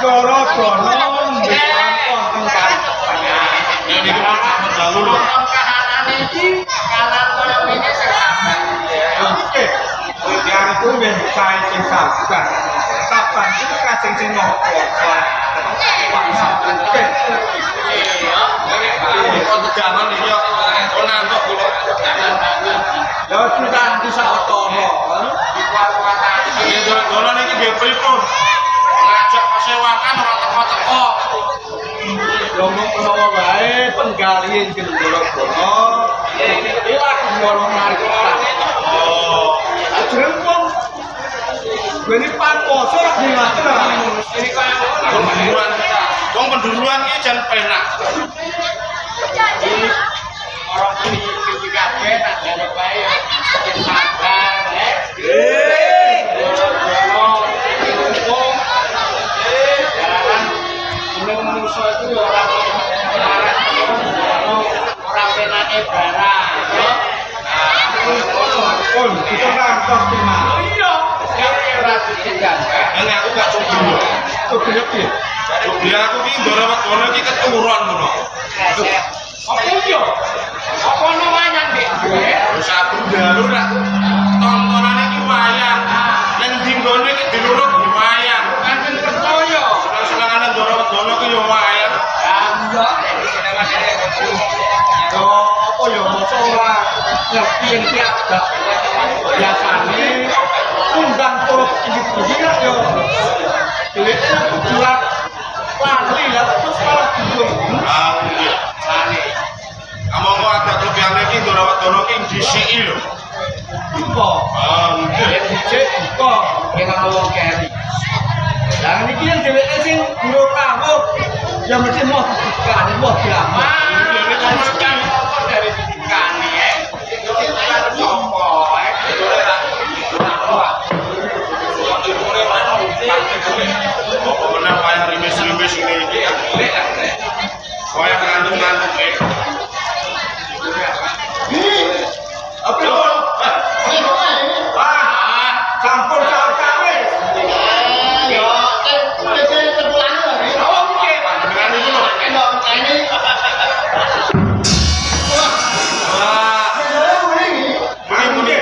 Negara Bonon di kampung tengah. Yang di kampung dahulu loh. Kahanane iki kanan koyo ngene sekaban. Oke. Yang itu saya sing sabar. Sabar itu kasing sing ngopo. Pak sabar. Oke. Kok tegangan iki yo. Kok nantok kula. Ya kita bisa otomo. Ya dolan iki nggih pripun? Ngajak kesewakan ora teko-teko. Ngomong menawa wae penggalian Gendoro Bono. Iwak ngono mari kita. Oh, Jrempong. Bene paposo ora dilakukan. Ini koyo penduruan. Wong penduruan iki jan penak. orang iki kabeh tak jane bae sing sabar Seneng manusia itu orang marah orang penake barang Oh, kita kantos gimana? iya ora ditinggal Ini aku gak coba. Coba piye? Coba aku ki ndara wedono iki keturun ngono. apa yo apa namanya Dik Wis aku dalu rak tontonane iki wayang. Ning dinggone iki dilurut di wayang. kan percaya Senengane ndara wedono ki yo wayang. Yo, apa ya masa ora ngerti yang tiada. Biasane undang turut iki ya yo. Dilekne bulan lali lah terus malah dibul. Ah, iya. Kamu kok ada kelebihan iki ndara wedono ki disiki lho. Iku. Ah, iya. Cek iku kena wong keri. Lah niki yang dheweke sing guru kamu ya mesti mau dikane mau diamal. Ini kan makan. dari dikane sopo Apa bener wayang rimis-rimis ini iki ya? Wayang ngantuk-ngantuk Apa? Campur cawe. Panjenengan iki lho. Muni-muni.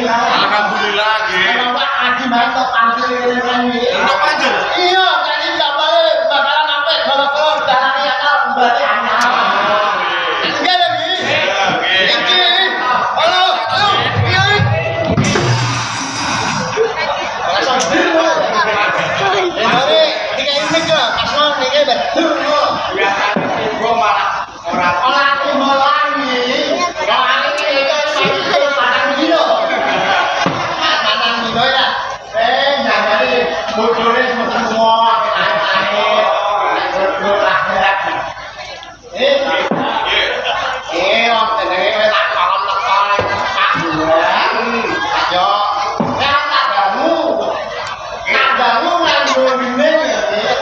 Alhamdulillah nggih. Untuk panjer. Iya, jadi nggak boleh bakalan sampai kalau darahnya akan berarti anak. Enggak lagi. Ya, nggih. Iki. Halo, halo. Iya. Ini tiga ini ke kasman ini betul. biasanya ibu malah orang Orang lagi. Orang ini itu padang gino. Padang gino ya. Jangan bocore semua air. Bocor akhirat. Om tenenge wis tak kon-kon tak bulan. Ayo. Kan tak damu. Tak damu nganggo dinding ya.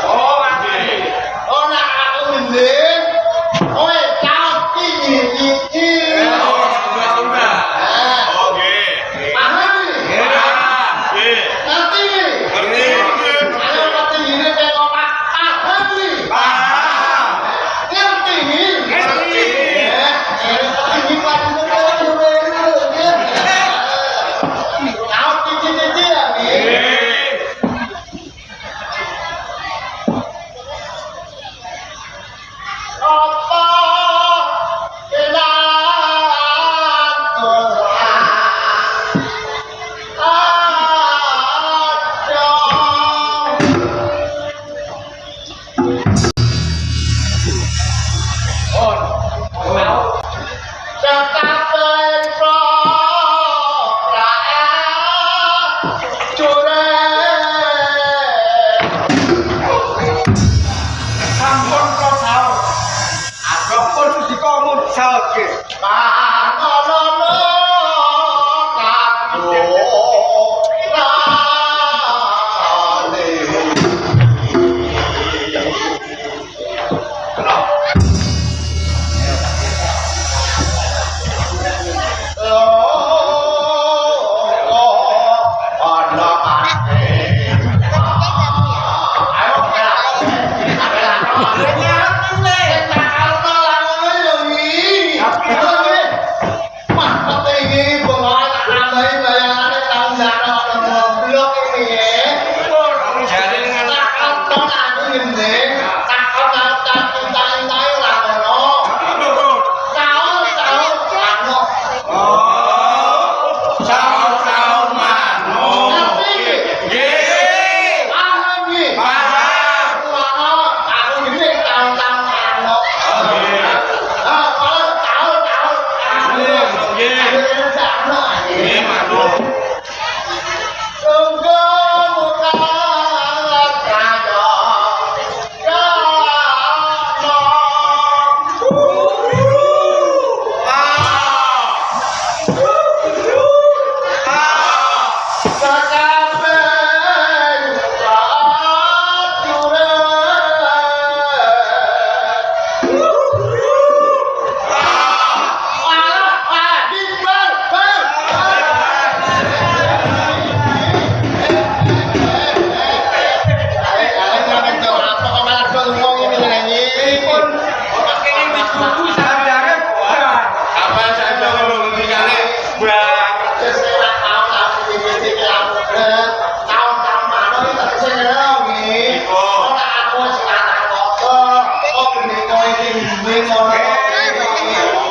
Oh, nggih. Oh nak aku dinding. Oi, kau iki. Oh, sudah. Oh, nggih. Paham? Ah, nggih. Nanti. Ngerti. Ayo ngerti ini tengok Pak. Paham nih. Paham. Ngerti nih. Ngerti. Ini Pak dulu ya. Kau cici-cici ya nih. Nggih. Apa kenan Quran tetap berproses ini ngono.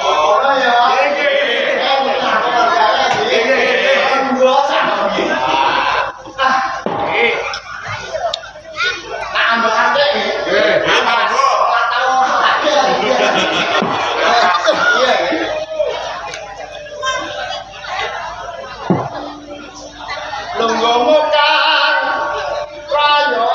Ngono ya. Dua sama iki. Nah, ambek ate iki. Apa bro? Ora tau ate. Iya. Lungguhmu kan prayo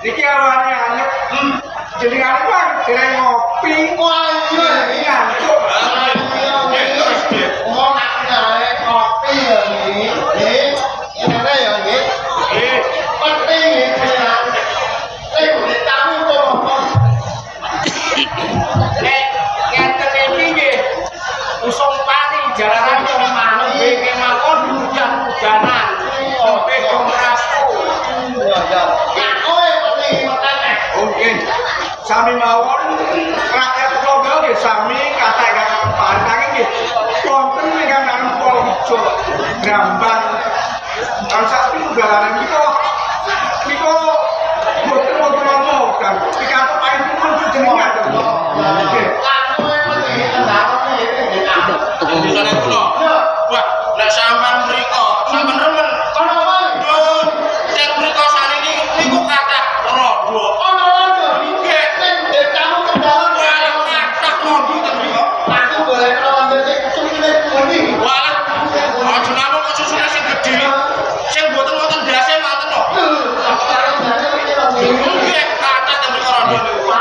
Niki awalnya anyep, jadi apa? Kira ngopi, iya, ngantuk. Oh, nak kopi ya ini, ini ya ini, penting ini kan. Tahu kok. Ngeten iki nggih. Usung pari jalanan kemana? Nggih mawon hujan-hujanan. Oke, sami mawon rakyat kula nggih sami kata-kata pandangan nggih wonten ingkang nampol ijo Brambang lan sak pinggalanan kita boten wonten apa kan pikantuk paling jenengan nggih Di sana kula. Wah, nek sampean mriko, sampean remen. Ono wae. Dun, sing mriko saniki niku kathah rondo. Ono wae. Nggih. Sing dekamu kendala Wah, kathah rondo ten mriko. aku boleh rondo sing susune pundi. Wah, aja namung kok susune sing gedhe. Sing mboten wonten ndase mboten kok. Karo jane iki lho. Nggih, kathah ten mriko rondo niku.